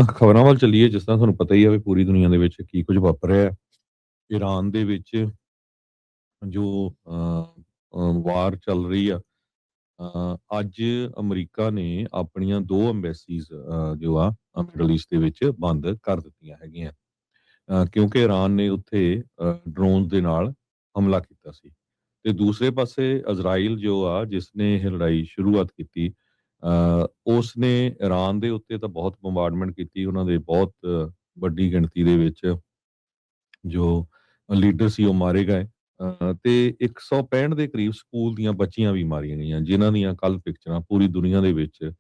ਖਬਰਾਂ ਵੱਲ ਚੱਲੀਏ। ਜਿਸ ਤਰ੍ਹਾਂ ਤੁਹਾਨੂੰ ਪਤਾ ਹੀ ਆ ਵੀ ਪੂਰੀ ਦੁਨੀਆ ਦੇ ਵਿੱਚ ਕੀ ਕੁਝ ਵਾਪਰ ਰਿਹਾ ਹੈ। ਈਰਾਨ ਦੇ ਵਿੱਚ ਜੋ ਵਾਰ ਚੱਲ ਰਹੀ ਆ। ਅੱਜ ਅਮਰੀਕਾ ਨੇ ਆਪਣੀਆਂ 2 ਅੰਬੈਸੀਜ਼ ਜੋ ਆ ਮਿਡਲ ਈਸਟ ਦੇ ਵਿੱਚ ਬੰਦ ਕਰ ਦਿੱਤੀਆਂ ਹੈਗੀਆਂ, ਕਿਉਂਕਿ ਈਰਾਨ ਨੇ ਉੱਥੇ ਡਰੋਨ ਦੇ ਨਾਲ ਹਮਲਾ ਕੀਤਾ ਸੀ। ਤੇ ਦੂਸਰੇ ਪਾਸੇ ਇਜ਼ਰਾਈਲ ਜੋ ਆ, ਜਿਸ ਨੇ ਇਹ ਲੜਾਈ ਸ਼ੁਰੂਆਤ ਕੀਤੀ, ਉਸ ਨੇ ਈਰਾਨ ਦੇ ਉੱਤੇ ਤਾਂ ਬਹੁਤ ਬੰਬਾਰਡਮੈਂਟ ਕੀਤੀ। ਉਹਨਾਂ ਦੇ ਬਹੁਤ ਵੱਡੀ ਗਿਣਤੀ ਦੇ ਵਿੱਚ ਜੋ ਲੀਡਰ ਸੀ ਉਹ ਮਾਰੇ ਗਏ। ਤੇ 165 ਦੇ ਕਰੀਬ ਸਕੂਲ ਦੀਆਂ ਬੱਚੀਆਂ ਵੀ ਮਾਰੀਆਂ ਗਈਆਂ, ਜਿਨ੍ਹਾਂ ਦੀਆਂ ਕੱਲ ਪਿਕਚਰਾਂ ਪੂਰੀ ਦੁਨੀਆ ਦੇ ਵਿੱਚ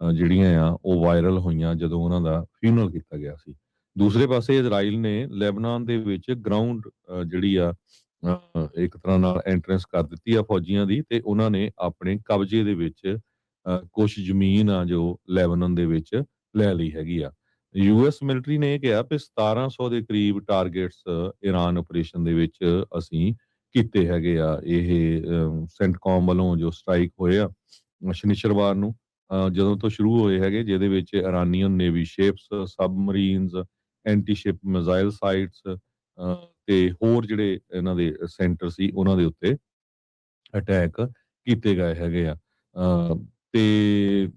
ਜਿਹੜੀਆਂ ਆ ਉਹ ਵਾਇਰਲ ਹੋਈਆਂ ਜਦੋਂ ਉਹਨਾਂ ਦਾ ਫਿਊਨਰਲ ਕੀਤਾ ਗਿਆ ਸੀ। ਦੂਸਰੇ ਪਾਸੇ ਇਜ਼ਰਾਈਲ ਨੇ ਲੈਬਨਾਨ ਦੇ ਵਿੱਚ ਗਰਾਊਂਡ ਜਿਹੜੀ ਆ ਇੱਕ ਤਰ੍ਹਾਂ ਨਾਲ ਐਂਟਰੈਂਸ ਕਰ ਦਿੱਤੀ ਆ ਫੌਜੀਆਂ ਦੀ, ਤੇ ਉਹਨਾਂ ਨੇ ਆਪਣੇ ਕਬਜ਼ੇ ਦੇ ਵਿੱਚ ਕੁਛ ਜ਼ਮੀਨ ਆ ਜੋ ਲੈਬਨਾਨ ਦੇ ਵਿੱਚ ਲੈ ਲਈ ਹੈਗੀ ਆ। ਯੂਐਸ ਮਿਲਟਰੀ ਨੇ ਇਹ ਕਿਹਾ ਕਿ 1700 ਦੇ ਕਰੀਬ ਟਾਰਗੇਟਸ ਈਰਾਨ ਆਪਰੇਸ਼ਨ ਦੇ ਵਿੱਚ ਅਸੀਂ ਕੀਤੇ ਹੈਗੇ ਆ। ਇਹ ਸੈਂਟਕੌਮ ਵੱਲੋਂ ਜੋ ਸਟ੍ਰਾਈਕ ਹੋਏ ਆ ਸ਼ਨੀਚਰਵਾਰ ਨੂੰ, ਜਦੋਂ ਤੋਂ ਸ਼ੁਰੂ ਹੋਏ ਹੈਗੇ, ਜਿਹਦੇ ਵਿੱਚ Iranian navy ships, submarines, anti ship missile sites ਤੇ ਹੋਰ ਜਿਹੜੇ ਇਹਨਾਂ ਦੇ ਸੈਂਟਰ ਸੀ ਉਹਨਾਂ ਦੇ ਉੱਤੇ ਅਟੈਕ ਕੀਤੇ ਗਏ ਹੈਗੇ ਆ। ਤੇ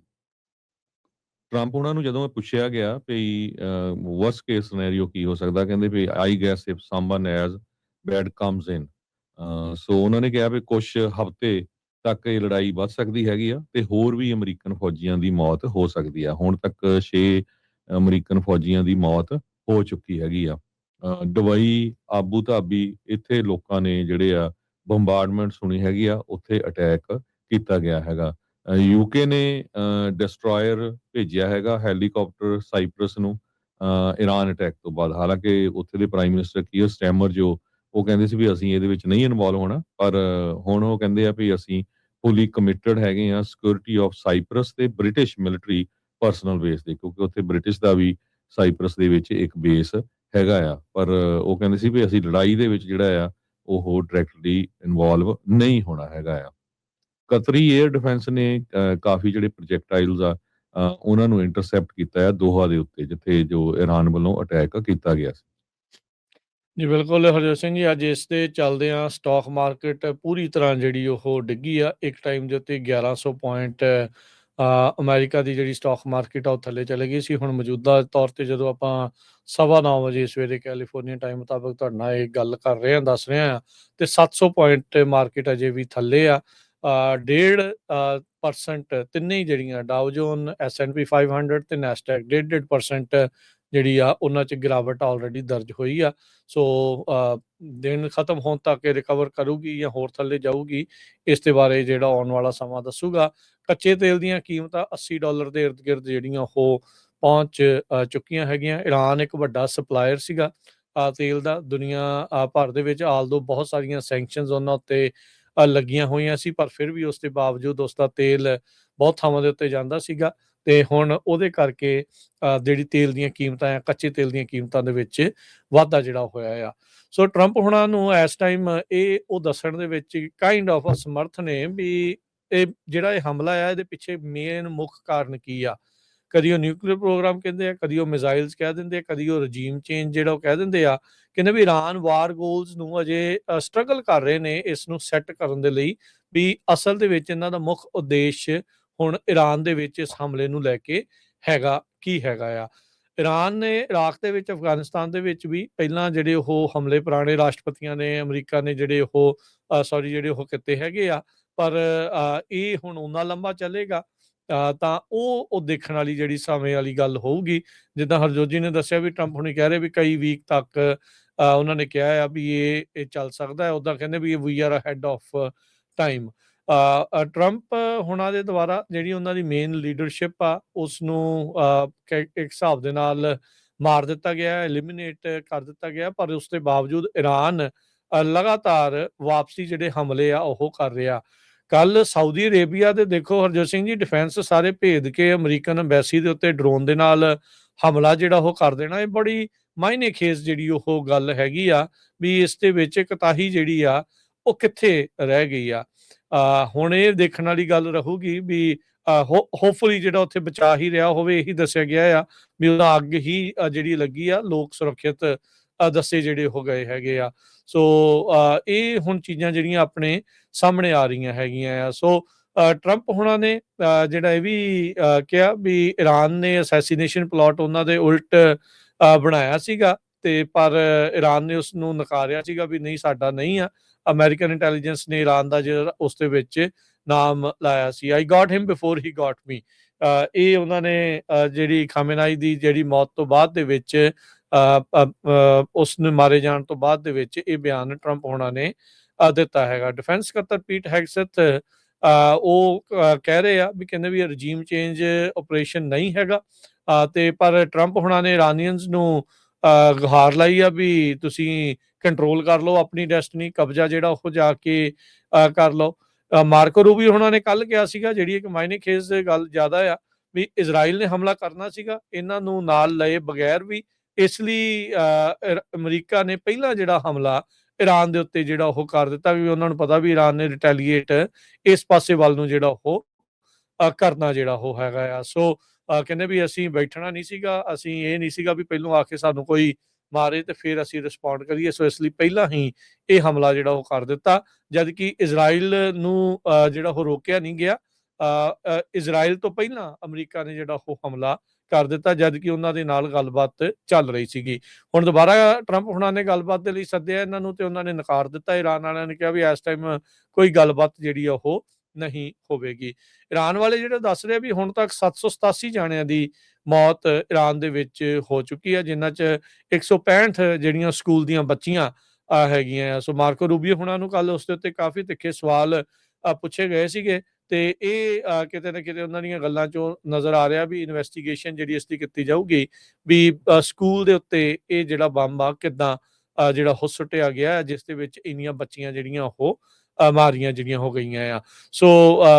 ਟਰੰਪ ਉਹਨਾਂ ਨੂੰ ਜਦੋਂ ਪੁੱਛਿਆ ਗਿਆ ਵੀ ਵਰਸਟ ਕੇਸ ਸਿਨੈਰੀਓ ਕੀ ਹੋ ਸਕਦਾ, ਕਹਿੰਦੇ ਵੀ I guess if someone as bad comes in. So ਉਹਨਾਂ ਨੇ ਕਿਹਾ ਵੀ ਕੁਝ ਹਫ਼ਤੇ ਤੱਕ ਇਹ ਲੜਾਈ ਵੱਧ ਸਕਦੀ ਹੈਗੀ ਆ ਤੇ ਹੋਰ ਵੀ ਅਮਰੀਕਨ ਫੌਜੀਆਂ ਦੀ ਮੌਤ ਹੋ ਸਕਦੀ ਆ। ਹੁਣ ਤੱਕ 6 ਅਮਰੀਕਨ ਫੌਜੀਆਂ ਦੀ ਮੌਤ ਹੋ ਚੁੱਕੀ ਹੈਗੀ ਆ। ਦੁਬਈ, ਆਬੂ ਧਾਬੀ, ਇੱਥੇ ਲੋਕਾਂ ਨੇ ਜਿਹੜੇ ਆ ਬੰਬਾਰਡਮੈਂਟ ਸੁਣੀ ਹੈਗੀ ਆ, ਉੱਥੇ ਅਟੈਕ ਕੀਤਾ ਗਿਆ ਹੈਗਾ। ਯੂਕੇ ਨੇ ਡਿਸਟਰੋਇਰ ਭੇਜਿਆ ਹੈਗਾ, ਹੈਲੀਕਾਪਟਰ ਸਾਈਪਰਸ ਨੂੰ, ਈਰਾਨ ਅਟੈਕ ਤੋਂ ਬਾਅਦ। ਹਾਲਾਂਕਿ ਉੱਥੇ ਦੇ ਪ੍ਰਾਈਮ ਮਿਨਿਸਟਰ ਕੀਅਰ ਸਟੈਮਰ ਜੋ ਉਹ ਕਹਿੰਦੇ ਸੀ ਵੀ ਅਸੀਂ ਇਹਦੇ ਵਿੱਚ ਨਹੀਂ ਇਨਵੋਲਵ ਹੋਣਾ, ਪਰ ਹੁਣ ਉਹ ਕਹਿੰਦੇ ਆ ਵੀ ਅਸੀਂ ਫੁੱਲੀ ਕਮਿਟਡ ਹੈਗੇ ਆ ਸਿਕਿਉਰਿਟੀ ਆਫ ਸਾਈਪਰਸ ਤੇ ਬ੍ਰਿਟਿਸ਼ ਮਿਲਟਰੀ ਪਰਸਨਲ ਬੇਸ ਦੇ, ਕਿਉਂਕਿ ਉੱਥੇ ਬ੍ਰਿਟਿਸ਼ ਦਾ ਵੀ ਸਾਈਪਰਸ ਦੇ ਵਿੱਚ ਇੱਕ ਬੇਸ ਹੈਗਾ ਆ। ਪਰ ਉਹ ਕਹਿੰਦੇ ਸੀ ਵੀ ਅਸੀਂ ਲੜਾਈ ਦੇ ਵਿੱਚ ਜਿਹੜਾ ਆ ਉਹ ਡਾਇਰੈਕਟਲੀ ਇਨਵੋਲਵ ਨਹੀਂ ਹੋਣਾ ਹੈਗਾ ਆ। ਕਤਰੀ 에ਅਰ ਡਿਫੈਂਸ ਨੇ ਕਾਫੀ ਜਿਹੜੇ ਪ੍ਰੋਜੈਕਟਾਈਲਸ ਆ ਉਹਨਾਂ ਨੂੰ ਇੰਟਰਸੈਪਟ ਕੀਤਾ ਹੈ ਦੋਹਾ ਦੇ ਉੱਤੇ, ਜਿੱਥੇ ਜੋ ਈਰਾਨ ਵੱਲੋਂ ਅਟੈਕ ਕੀਤਾ ਗਿਆ ਸੀ। ਜੀ ਬਿਲਕੁਲ ਹਰਜੋਤ ਸਿੰਘ ਜੀ, ਅੱਜ ਇਸ ਦੇ ਚੱਲਦਿਆਂ ਸਟਾਕ ਮਾਰਕੀਟ ਪੂਰੀ ਤਰ੍ਹਾਂ ਜਿਹੜੀ ਉਹ ਡਿੱਗੀ ਆ। ਇੱਕ ਟਾਈਮ ਦੇ ਉੱਤੇ 1100 ਪੁਆਇੰਟ ਅਮਰੀਕਾ ਦੀ ਜਿਹੜੀ ਸਟਾਕ ਮਾਰਕੀਟ ਆ ਉਹ ਥੱਲੇ ਚਲੇ ਗਈ ਸੀ। ਹੁਣ ਮੌਜੂਦਾ ਤੌਰ ਤੇ ਜਦੋਂ ਆਪਾਂ 9:15 ਵਜੇ ਸਵੇਰੇ ਕੈਲੀਫੋਰਨੀਆ ਟਾਈਮ ਮੁਤਾਬਕ ਤੁਹਾਡੇ ਨਾਲ ਇਹ ਗੱਲ ਕਰ ਰਹੇ ਹਾਂ, ਦੱਸ ਰਹੇ ਹਾਂ, ਤੇ 700 ਪੁਆਇੰਟ ਮਾਰਕੀਟ ਅਜੇ ਵੀ ਥੱਲੇ ਆ। 1.5% ਤਿੰਨੇ ਹੀ ਜਿਹੜੀਆਂ ਡਾਓ ਜੋਨ, S&P 500 ਤੇ ਨੈਸਡੈਕ 1.5% ਜਿਹੜੀ ਆ ਉਹਨਾਂ 'ਚ ਗਿਰਾਵਟ ਆਲਰੇਡੀ ਦਰਜ ਹੋਈ ਆ। ਸੋ ਦਿਨ ਖਤਮ ਹੋਣ ਤੱਕ ਇਹ ਰਿਕਵਰ ਕਰੂਗੀ ਜਾਂ ਹੋਰ ਥੱਲੇ ਜਾਊਗੀ, ਇਸ ਦੇ ਬਾਰੇ ਜਿਹੜਾ ਆਉਣ ਵਾਲਾ ਸਮਾਂ ਦੱਸੂਗਾ। ਕੱਚੇ ਤੇਲ ਦੀਆਂ ਕੀਮਤਾਂ $80 ਦੇ ਇਰਦ ਗਿਰਦ ਜਿਹੜੀਆਂ ਉਹ ਪਹੁੰਚ ਚੁੱਕੀਆਂ ਹੈਗੀਆਂ। ਈਰਾਨ ਇੱਕ ਵੱਡਾ ਸਪਲਾਇਰ ਸੀਗਾ ਤੇਲ ਦਾ ਦੁਨੀਆ ਭਰ ਦੇ ਵਿੱਚ, ਆਲਦੋ ਬਹੁਤ ਸਾਰੀਆਂ ਸੈਂਕਸ਼ਨਸ ਉਹਨਾਂ ਉੱਤੇ ਲੱਗੀਆਂ ਹੋਈਆਂ ਸੀ, ਪਰ ਫਿਰ ਵੀ ਉਸ ਦੇ ਬਾਵਜੂਦ ਉਸ ਦਾ ਤੇਲ ਬਹੁਤ ਥਾਵਾਂ ਦੇ ਉੱਤੇ ਜਾਂਦਾ ਸੀਗਾ। ਤੇ ਹੁਣ ਉਹਦੇ ਕਰਕੇ ਜਿਹੜੀ ਤੇਲ ਦੀਆਂ ਕੀਮਤਾਂ ਆ, ਕੱਚੇ ਤੇਲ ਦੀਆਂ ਕੀਮਤਾਂ ਦੇ ਵਿੱਚ ਵਾਧਾ ਜਿਹੜਾ ਹੋਇਆ ਆ। ਸੋ ਟਰੰਪ ਹੁਣਾਂ ਨੂੰ ਇਸ ਟਾਈਮ ਇਹ ਉਹ ਦੱਸਣ ਦੇ ਵਿੱਚ ਕਾਈਂਡ ਆਫ ਅਸਮਰਥ ਨੇ ਵੀ ਇਹ ਜਿਹੜਾ ਇਹ ਹਮਲਾ ਆ ਇਹਦੇ ਪਿੱਛੇ ਮੇਨ ਮੁੱਖ ਕਾਰਨ ਕੀ ਆ। ਕਦੀ ਉਹ ਨਿਊਕਲੀਅਰ ਪ੍ਰੋਗਰਾਮ ਕਹਿੰਦੇ ਆ, ਕਦੀ ਉਹ ਮਿਜ਼ਾਈਲਸ ਕਹਿ ਦਿੰਦੇ ਆ, ਕਦੀ ਉਹ ਰਜੀਮ ਚੇਂਜ ਜਿਹੜਾ ਉਹ ਕਹਿ ਦਿੰਦੇ ਆ। ਕਹਿੰਦੇ ਵੀ ਈਰਾਨ ਵਾਰ ਗੋਲਸ ਨੂੰ ਅਜੇ ਸਟਰਗਲ ਕਰ ਰਹੇ ਨੇ ਇਸ ਨੂੰ ਸੈੱਟ ਕਰਨ ਦੇ ਲਈ, ਵੀ ਅਸਲ ਦੇ ਵਿੱਚ ਇਹਨਾਂ ਦਾ ਮੁੱਖ ਉਦੇਸ਼ ਹੁਣ ਈਰਾਨ ਦੇ ਵਿੱਚ ਇਸ ਹਮਲੇ ਨੂੰ ਲੈ ਕੇ ਹੈਗਾ ਕੀ ਹੈਗਾ ਆ। ਈਰਾਨ ਨੇ ਇਰਾਕ ਦੇ ਵਿੱਚ, ਅਫਗਾਨਿਸਤਾਨ ਦੇ ਵਿੱਚ ਵੀ ਪਹਿਲਾਂ ਜਿਹੜੇ ਉਹ ਹਮਲੇ ਪੁਰਾਣੇ ਰਾਸ਼ਟਰਪਤੀਆਂ ਨੇ, ਅਮਰੀਕਾ ਨੇ ਜਿਹੜੇ ਉਹ ਜਿਹੜੇ ਉਹ ਕੀਤੇ ਹੈਗੇ ਆ, ਪਰ ਇਹ ਹੁਣ ਓਨਾ ਲੰਬਾ ਚੱਲੇਗਾ ਤਾਂ ਉਹ ਦੇਖਣ ਵਾਲੀ ਜਿਹੜੀ ਸਮੇਂ ਵਾਲੀ ਗੱਲ ਹੋਊਗੀ। ਜਿੱਦਾਂ ਹਰਜੋਤ ਜੀ ਨੇ ਦੱਸਿਆ ਵੀ ਟਰੰਪ ਹੁਣੀ ਕਹਿ ਰਹੇ ਵੀ ਕਈ ਵੀਕ ਤੱਕ ਉਹਨਾਂ ਨੇ ਕਿਹਾ ਆ ਵੀ ਇਹ ਚੱਲ ਸਕਦਾ ਹੈ। ਉੱਦਾਂ ਕਹਿੰਦੇ ਵੀ we are ahead of time. Trump ਹੁਣਾਂ ਦੇ ਦੁਆਰਾ ਜਿਹੜੀ ਉਹਨਾਂ ਦੀ ਮੇਨ ਲੀਡਰਸ਼ਿਪ ਆ ਉਸ ਨੂੰ ਇੱਕ ਹਿਸਾਬ ਦੇ ਨਾਲ ਮਾਰ ਦਿੱਤਾ ਗਿਆ, ਐਲੀਮੀਨੇਟ ਕਰ ਦਿੱਤਾ ਗਿਆ, ਪਰ ਉਸ ਦੇ ਬਾਵਜੂਦ ਈਰਾਨ ਲਗਾਤਾਰ ਵਾਪਸੀ ਜਿਹੜੇ ਹਮਲੇ ਆ ਉਹ ਕਰ ਰਿਹਾ। ਕੱਲ ਸਾਊਦੀ ਅਰੇਬੀਆ ਦੇ ਦੇਖੋ ਹਰਜੋਤ ਸਿੰਘ ਜੀ, ਡਿਫੈਂਸ ਸਾਰੇ ਭੇਜ ਕੇ ਅਮਰੀਕਨ ਐਮਬੈਸੀ ਦੇ ਉੱਤੇ ਡਰੋਨ ਦੇ ਨਾਲ ਹਮਲਾ ਜਿਹੜਾ ਉਹ ਕਰ ਦੇਣਾ, ਇਹ ਬੜੀ ਮਾਇਨੇ ਖੇਜ਼ ਜਿਹੜੀ ਉਹ ਗੱਲ ਹੈਗੀ ਆ ਵੀ ਇਸ ਦੇ ਵਿੱਚ ਕੋਤਾਹੀ ਜਿਹੜੀ ਆ ਉਹ ਕਿੱਥੇ ਰਹਿ ਗਈ ਆ। ਹੁਣ ਇਹ ਦੇਖਣ ਵਾਲੀ ਗੱਲ ਰਹੂਗੀ ਵੀ ਹੋਪਫੁਲੀ ਜਿਹੜਾ ਉੱਥੇ ਬਚਾ ਹੀ ਰਿਹਾ ਹੋਵੇ। ਇਹੀ ਦੱਸਿਆ ਗਿਆ ਆ ਵੀ ਉਹਦਾ ਅੱਗ ਹੀ ਜਿਹੜੀ ਲੱਗੀ ਆ, ਲੋਕ ਸੁਰੱਖਿਅਤ ਦੱਸੇ ਜਿਹੜੇ ਹੋ ਗਏ ਹੈਗੇ ਆ। ਸੋ ਇਹ ਹੁਣ ਚੀਜ਼ਾਂ ਜਿਹੜੀਆਂ ਆਪਣੇ ਸਾਹਮਣੇ ਆ ਰਹੀਆਂ ਹੈਗੀਆਂ ਆ। ਸੋ ਟਰੰਪ ਹੁਣਾਂ ਨੇ ਜਿਹੜਾ ਇਹ ਵੀ ਕਿਹਾ ਵੀ ਈਰਾਨ ਨੇ ਅਸੈਸੀਨੇਸ਼ਨ ਪਲਾਟ ਉਹਨਾਂ ਦੇ ਉਲਟ ਬਣਾਇਆ ਸੀਗਾ, ਤੇ ਪਰ ਈਰਾਨ ਨੇ ਉਸ ਨੂੰ ਨਕਾਰਿਆ ਸੀਗਾ ਵੀ ਨਹੀਂ, ਸਾਡਾ ਨਹੀਂ ਆ। ਅਮਰੀਕਨ ਇੰਟੈਲੀਜੈਂਸ ਨੇ ਈਰਾਨ ਦਾ ਜਿਹੜਾ ਉਸ ਦੇ ਵਿੱਚ ਨਾਮ ਲਾਇਆ ਸੀ, ਆਈ ਗਾਟ ਹਿਮ ਬਿਫੋਰ ਹੀ ਗਾਟ ਮੀ। ਇਹ ਉਹਨਾਂ ਨੇ ਜਿਹੜੀ ਖਾਮੇਨਾਈ ਦੀ ਜਿਹੜੀ ਮੌਤ ਤੋਂ ਬਾਅਦ ਦੇ ਵਿੱਚ ਉਸ ਨੂੰ ਮਾਰੇ ਜਾਣ ਤੋਂ ਬਾਅਦ ਦੇ ਵਿੱਚ ਇਹ ਬਿਆਨ ਟਰੰਪ ਹੋਣਾ ਨੇ ਦਿੱਤਾ ਹੈਗਾ। ਡਿਫੈਂਸ ਸਕੱਤਰ ਪੀਟ ਹੈਗਸੈਥ ਉਹ ਕਹਿ ਰਹੇ ਆ ਵੀ ਕਹਿੰਦੇ ਵੀ ਰਜੀਮ ਚੇਂਜ ਆਪਰੇਸ਼ਨ ਨਹੀਂ ਹੈਗਾ, ਤੇ ਪਰ ਟਰੰਪ ਹੋਣਾ ਨੇ ਇਰਾਨੀਅਨਸ ਨੂੰ ਗੁਹਾਰ ਲਾਈ ਆ ਵੀ ਤੁਸੀਂ ਕੰਟਰੋਲ ਕਰ ਲਓ ਆਪਣੀ ਡੈਸਟਨੀ, ਕਬਜ਼ਾ ਜਿਹੜਾ ਉਹ ਜਾ ਕੇ ਕਰ ਲਓ। ਮਾਰਕੋ ਰੂਬੀਓ ਉਹਨਾਂ ਨੇ ਕੱਲ ਕਿਹਾ ਸੀਗਾ, ਜਿਹੜੀ ਇੱਕ ਮਾਇਨੇ ਖੇਜ਼ ਗੱਲ ਜ਼ਿਆਦਾ ਆ, ਵੀ ਇਜ਼ਰਾਈਲ ਨੇ ਹਮਲਾ ਕਰਨਾ ਸੀਗਾ ਇਹਨਾਂ ਨੂੰ ਨਾਲ ਲਏ ਬਗੈਰ ਵੀ, ਇਸ ਲਈ ਅਮਰੀਕਾ ਨੇ ਪਹਿਲਾਂ ਜਿਹੜਾ ਹਮਲਾ ਈਰਾਨ ਦੇ ਉੱਤੇ ਜਿਹੜਾ ਉਹ ਕਰ ਦਿੱਤਾ, ਵੀ ਉਹਨਾਂ ਨੂੰ ਪਤਾ ਵੀ ਈਰਾਨ ਨੇ ਰਿਟੈਲੀਏਟ ਇਸ ਪਾਸੇ ਵੱਲ ਨੂੰ ਜਿਹੜਾ ਉਹ ਕਰਨਾ ਜਿਹੜਾ ਉਹ ਹੈਗਾ ਆ। ਸੋ ਕਹਿੰਦੇ ਵੀ ਅਸੀਂ ਬੈਠਣਾ ਨਹੀਂ ਸੀਗਾ, ਅਸੀਂ ਇਹ ਨਹੀਂ ਸੀਗਾ ਵੀ ਪਹਿਲੋਂ ਆ ਕੇ ਸਾਨੂੰ ਕੋਈ ਮਾਰੇ ਤੇ ਫਿਰ ਅਸੀਂ ਰਿਸਪੌਂਡ ਕਰੀਏ। ਸੋ ਇਸ ਲਈ ਪਹਿਲਾਂ ਹੀ ਇਹ ਹਮਲਾ ਜਿਹੜਾ ਉਹ ਕਰ ਦਿੱਤਾ, ਜਦ ਕਿ ਇਜ਼ਰਾਈਲ ਨੂੰ ਜਿਹੜਾ ਉਹ ਰੋਕਿਆ ਨਹੀਂ ਗਿਆ। ਇਜ਼ਰਾਈਲ ਤੋਂ ਪਹਿਲਾਂ ਅਮਰੀਕਾ ਨੇ ਜਿਹੜਾ ਉਹ ਹਮਲਾ ਕਰ ਦਿੱਤਾ, ਜਦ ਕਿ ਉਹਨਾਂ ਦੇ ਨਾਲ ਗੱਲਬਾਤ ਚੱਲ ਰਹੀ ਸੀਗੀ। ਹੁਣ ਦੁਬਾਰਾ ਟਰੰਪ ਹੁਣਾਂ ਨੇ ਗੱਲਬਾਤ ਦੇ ਲਈ ਸੱਦਿਆ ਇਹਨਾਂ ਨੂੰ, ਤੇ ਉਹਨਾਂ ਨੇ ਨਕਾਰ ਦਿੱਤਾ। ਈਰਾਨ ਵਾਲਿਆਂ ਨੇ ਕਿਹਾ ਵੀ ਇਸ ਟਾਈਮ ਕੋਈ ਗੱਲਬਾਤ ਜਿਹੜੀ ਆ ਉਹ ਨਹੀਂ ਹੋਵੇਗੀ। ਈਰਾਨ ਵਾਲੇ ਜਿਹੜੇ ਦੱਸ ਰਹੇ ਵੀ ਹੁਣ ਤੱਕ 787 ਜਾਣਿਆਂ ਦੀ ਮੌਤ ਈਰਾਨ ਦੇ ਵਿੱਚ ਹੋ ਚੁੱਕੀ ਹੈ, ਜਿਨ੍ਹਾਂ 'ਚ 165 ਜਿਹੜੀਆਂ ਸਕੂਲ ਦੀਆਂ ਬੱਚੀਆਂ ਹੈਗੀਆਂ ਆ। ਸੋ ਮਾਰਕੋ ਰੂਬੀਓ ਹੁਣਾਂ ਨੂੰ ਕੱਲ ਉਸ ਦੇ ਉੱਤੇ ਕਾਫੀ ਤਿੱਖੇ ਸਵਾਲ ਪੁੱਛੇ ਗਏ ਸੀਗੇ, ਤੇ ਇਹ ਕਿਤੇ ਨਾ ਕਿਤੇ ਉਹਨਾਂ ਦੀਆਂ ਗੱਲਾਂ 'ਚੋਂ ਨਜ਼ਰ ਆ ਰਿਹਾ ਵੀ ਇਨਵੈਸਟੀਗੇਸ਼ਨ ਜਿਹੜੀ ਇਸ ਦੀ ਕੀਤੀ ਜਾਊਗੀ ਵੀ ਸਕੂਲ ਦੇ ਉੱਤੇ ਇਹ ਜਿਹੜਾ ਬੰਬ ਆ ਕਿੱਦਾਂ ਜਿਹੜਾ ਉਹ ਸੁੱਟਿਆ ਗਿਆ, ਜਿਸ ਦੇ ਵਿੱਚ ਇੰਨੀਆਂ ਬੱਚੀਆਂ ਜਿਹੜੀਆਂ ਉਹ ਮਾਰੀਆਂ ਜਿਹੜੀਆਂ ਹੋ ਗਈਆਂ ਆ। ਸੋ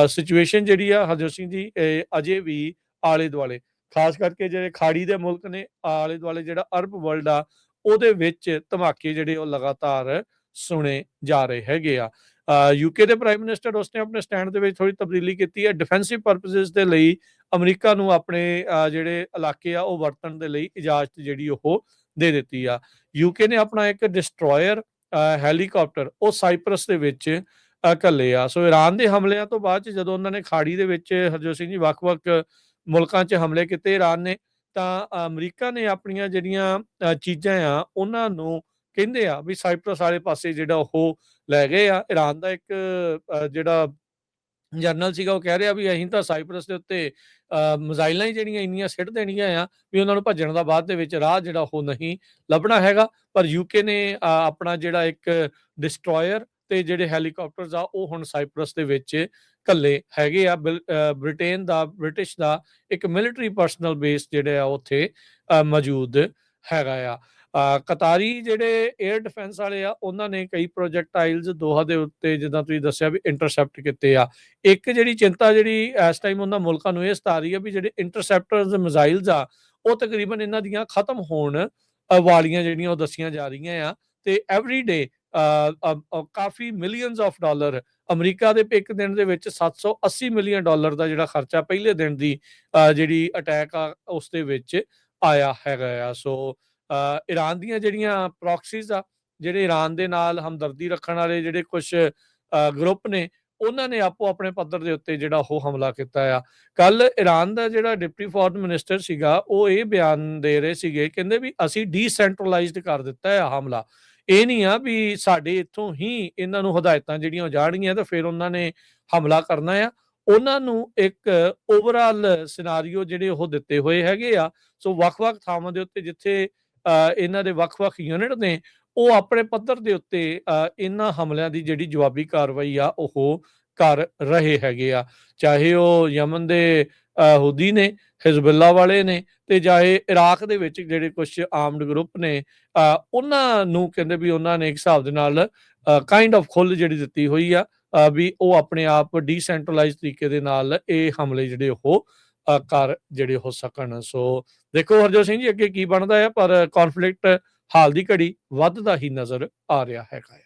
ਸਿਚੁਏਸ਼ਨ ਜਿਹੜੀ ਆ ਹਰਜੋਤ ਸਿੰਘ ਜੀ ਅਜੇ ਵੀ ਆਲੇ ਦੁਆਲੇ, ਖਾਸ ਕਰਕੇ ਜਿਹੜੇ ਖਾੜੀ ਦੇ ਮੁਲਕ ਨੇ ਆਲੇ ਦੁਆਲੇ, ਜਿਹੜਾ ਅਰਬ ਵਰਲਡ ਆ ਉਹਦੇ ਵਿੱਚ ਧਮਾਕੇ ਜਿਹੜੇ ਉਹ ਲਗਾਤਾਰ ਸੁਣੇ ਜਾ ਰਹੇ ਹੈਗੇ ਆ। ਯੂਕੇ ਦੇ ਪ੍ਰਾਈਮ ਮਿਨਿਸਟਰ ਉਸਨੇ ਆਪਣੇ ਸਟੈਂਡ ਦੇ ਵਿੱਚ ਥੋੜੀ ਤਬਦੀਲੀ ਕੀਤੀ ਹੈ। ਡਿਫੈਂਸਿਵ ਪਰਪਸਿਸ ਦੇ ਲਈ ਅਮਰੀਕਾ ਨੂੰ ਆਪਣੇ ਜਿਹੜੇ ਇਲਾਕੇ ਆ ਉਹ ਵਰਤਣ ਦੇ ਲਈ ਇਜਾਜ਼ਤ ਜਿਹੜੀ ਉਹ ਦੇ ਦਿੱਤੀ ਆ। ਯੂਕੇ ਨੇ ਆਪਣਾ ਇੱਕ ਡਿਸਟਰੋਇਰ ਹੈਲੀਕਾਪਟਰ ਉਹ ਸਾਈਪਰਸ ਦੇ ਵਿੱਚ ਘੱਲੇ ਆ। ਸੋ ਈਰਾਨ ਦੇ ਹਮਲਿਆਂ ਤੋਂ ਬਾਅਦ 'ਚ ਜਦੋਂ ਉਹਨਾਂ ਨੇ ਖਾੜੀ ਦੇ ਵਿੱਚ ਹਰਜੋਤ ਸਿੰਘ ਜੀ ਵੱਖ-ਵੱਖ ਮੁਲਕਾਂ 'ਚ ਹਮਲੇ ਕੀਤੇ ਈਰਾਨ ਨੇ, ਤਾਂ ਅਮਰੀਕਾ ਨੇ ਆਪਣੀਆਂ ਜਿਹੜੀਆਂ ਚੀਜ਼ਾਂ ਆ ਉਹਨਾਂ ਨੂੰ ਕਹਿੰਦੇ ਆ ਵੀ ਸਾਈਪਰਸ ਵਾਲੇ ਪਾਸੇ ਜਿਹੜਾ ਉਹ ਲੈ ਗਏ ਆ। ਈਰਾਨ ਦਾ ਇੱਕ ਜਿਹੜਾ ਜਨਰਲ ਸੀਗਾ ਉਹ ਕਹਿ ਰਿਹਾ ਵੀ ਅਸੀਂ ਤਾਂ ਸਾਈਪਰਸ ਦੇ ਉੱਤੇ ਮਿਜ਼ਾਈਲਾਂ ਹੀ ਜਿਹੜੀਆਂ ਇੰਨੀਆਂ ਸਿੱਟ ਦੇਣੀਆਂ ਆ ਵੀ ਉਹਨਾਂ ਨੂੰ ਭੱਜਣ ਦਾ ਬਾਅਦ ਦੇ ਵਿੱਚ ਰਾਹ ਜਿਹੜਾ ਉਹ ਨਹੀਂ ਲੱਭਣਾ ਹੈਗਾ। ਪਰ ਯੂਕੇ ਨੇ ਆਪਣਾ ਜਿਹੜਾ ਇੱਕ ਡਿਸਟਰੋਇਰ ਤੇ ਜਿਹੜੇ ਹੈਲੀਕਾਪਟਰਸ ਆ ਉਹ ਹੁਣ ਸਾਈਪਰਸ ਦੇ ਵਿੱਚ ਘੱਲੇ ਹੈਗੇ ਆ। ਬ੍ਰਿਟਿਸ਼ ਦਾ ਇੱਕ ਮਿਲਟਰੀ ਪਰਸਨਲ ਬੇਸ ਜਿਹੜੇ ਆ ਉੱਥੇ ਮੌਜੂਦ ਹੈਗਾ ਆ। ਕਤਾਰੀ ਜਿਹੜੇ 에ਅਰ ਡਿਫੈਂਸ ਵਾਲੇ ਆ ਉਹਨਾਂ ਨੇ ਕਈ ਪ੍ਰੋਜੈਕਟਾਈਲਸ ਦੋਹਾ ਦੇ ਉੱਤੇ, ਜਿੱਦਾਂ ਤੁਸੀਂ ਦੱਸਿਆ ਵੀ, ਇੰਟਰਸੈਪਟ ਕੀਤੇ ਆ। ਇੱਕ ਜਿਹੜੀ ਚਿੰਤਾ ਜਿਹੜੀ ਇਸ ਟਾਈਮ ਉਹਨਾਂ ਮੁਲਕਾਂ ਨੂੰ ਇਹ ਸਤਾ ਰਹੀ ਆ ਵੀ ਜਿਹੜੇ ਇੰਟਰਸੈਪਟਰਸ ਮਿਜ਼ਾਈਲਸ ਆ ਉਹ ਤਕਰੀਬਨ ਇਹਨਾਂ ਦੀਆਂ ਖਤਮ ਹੋਣ ਵਾਲੀਆਂ ਜਿਹੜੀਆਂ ਉਹ ਦੱਸੀਆਂ ਜਾ ਰਹੀਆਂ ਆ, ਤੇ every day coffee millions of dollar America ਦੇ ਇੱਕ ਦਿਨ ਦੇ ਵਿੱਚ $780 ਮਿਲੀਅਨ ਦਾ ਜਿਹੜਾ ਖਰਚਾ ਪਹਿਲੇ ਦਿਨ ਦੀ ਜਿਹੜੀ ਅਟੈਕ ਆ ਉਸ ਦੇ ਵਿੱਚ ਆਇਆ ਹੈਗਾ ਆ। ਸੋ ਈਰਾਨ ਦੀਆਂ ਜਿਹੜੀਆਂ ਪ੍ਰੋਕਸੀਜ਼ ਆ, ਜਿਹੜੇ ਈਰਾਨ ਦੇ ਨਾਲ ਹਮਦਰਦੀ ਰੱਖਣ ਵਾਲੇ ਜਿਹੜੇ ਕੁਛ ਗਰੁੱਪ ਨੇ, ਉਹਨਾਂ ਨੇ ਆਪੋ ਆਪਣੇ ਪੱਧਰ ਦੇ ਉੱਤੇ ਜਿਹੜਾ ਉਹ ਹਮਲਾ ਕੀਤਾ ਆ। ਕੱਲ ਈਰਾਨ ਦਾ ਜਿਹੜਾ ਡਿਪਟੀ ਫੋਰਨ ਮਿਨਿਸਟਰ ਸੀਗਾ ਉਹ ਇਹ ਬਿਆਨ ਦੇ ਰਹੇ ਸੀਗੇ, ਕਹਿੰਦੇ ਵੀ ਅਸੀਂ ਡੀਸੈਂਟਰਲਾਈਜ਼ਡ ਕਰ ਦਿੱਤਾ ਆ ਹਮਲਾ। ਇਹ ਨਹੀਂ ਆ ਵੀ ਸਾਡੇ ਇੱਥੋਂ ਹੀ ਇਹਨਾਂ ਨੂੰ ਹਦਾਇਤਾਂ ਜਿਹੜੀਆਂ ਜਾਣਗੀਆਂ ਤਾਂ ਫਿਰ ਉਹਨਾਂ ਨੇ ਹਮਲਾ ਕਰਨਾ ਆ। ਉਹਨਾਂ ਨੂੰ ਇੱਕ ਓਵਰਆਲ ਸਿਨਾਰੀਓ ਜਿਹੜੇ ਉਹ ਦਿੱਤੇ ਹੋਏ ਹੈਗੇ ਆ। ਸੋ ਵੱਖ-ਵੱਖ ਥਾਵਾਂ ਦੇ ਉੱਤੇ ਜਿੱਥੇ ਇਹਨਾਂ ਦੇ ਵੱਖ-ਵੱਖ ਯੂਨਿਟ ਨੇ ਉਹ ਆਪਣੇ ਪੱਧਰ ਦੇ ਉੱਤੇ ਇਹਨਾਂ ਹਮਲਿਆਂ ਦੀ ਜਿਹੜੀ ਜਵਾਬੀ ਕਾਰਵਾਈ ਆ ਉਹ ਕਰ ਰਹੇ ਹੈਗੇ ਆ। ਚਾਹੇ ਉਹ ਯਮਨ ਦੇ ਹੁਦੀ ਨੇ, ਹਿਜ਼ਬੁੱਲਾ ਵਾਲੇ ਨੇ, ਤੇ ਚਾਹੇ ਇਰਾਕ ਦੇ ਵਿੱਚ ਜਿਹੜੇ ਕੁਛ ਆਰਮਡ ਗਰੁੱਪ ਨੇ, ਉਹਨਾਂ ਨੂੰ ਕਹਿੰਦੇ ਵੀ ਉਹਨਾਂ ਨੇ ਇੱਕ ਹਿਸਾਬ ਦੇ ਨਾਲ ਕਾਈਂਡ ਆਫ ਖੁੱਲ੍ਹ ਜਿਹੜੀ ਦਿੱਤੀ ਹੋਈ ਆ ਵੀ ਉਹ ਆਪਣੇ ਆਪ ਡੀਸੈਂਟਰਲਾਈਜ਼ ਤਰੀਕੇ ਦੇ ਨਾਲ ਇਹ ਹਮਲੇ ਜਿਹੜੇ ਉਹ ਕਰ ਜਿਹੜੇ ਹੋ ਸਕਣ। ਸੋ ਦੇਖੋ ਹਰਜੋਤ ਸਿੰਘ ਜੀ ਅੱਗੇ ਕੀ ਬਣਦਾ ਹੈ, ਪਰ ਕੌਨਫਲਿਕਟ ਹਾਲ ਦੀ ਘੜੀ ਵੱਧਦਾ ਹੀ ਨਜ਼ਰ ਆ ਰਿਹਾ ਹੈਗਾ।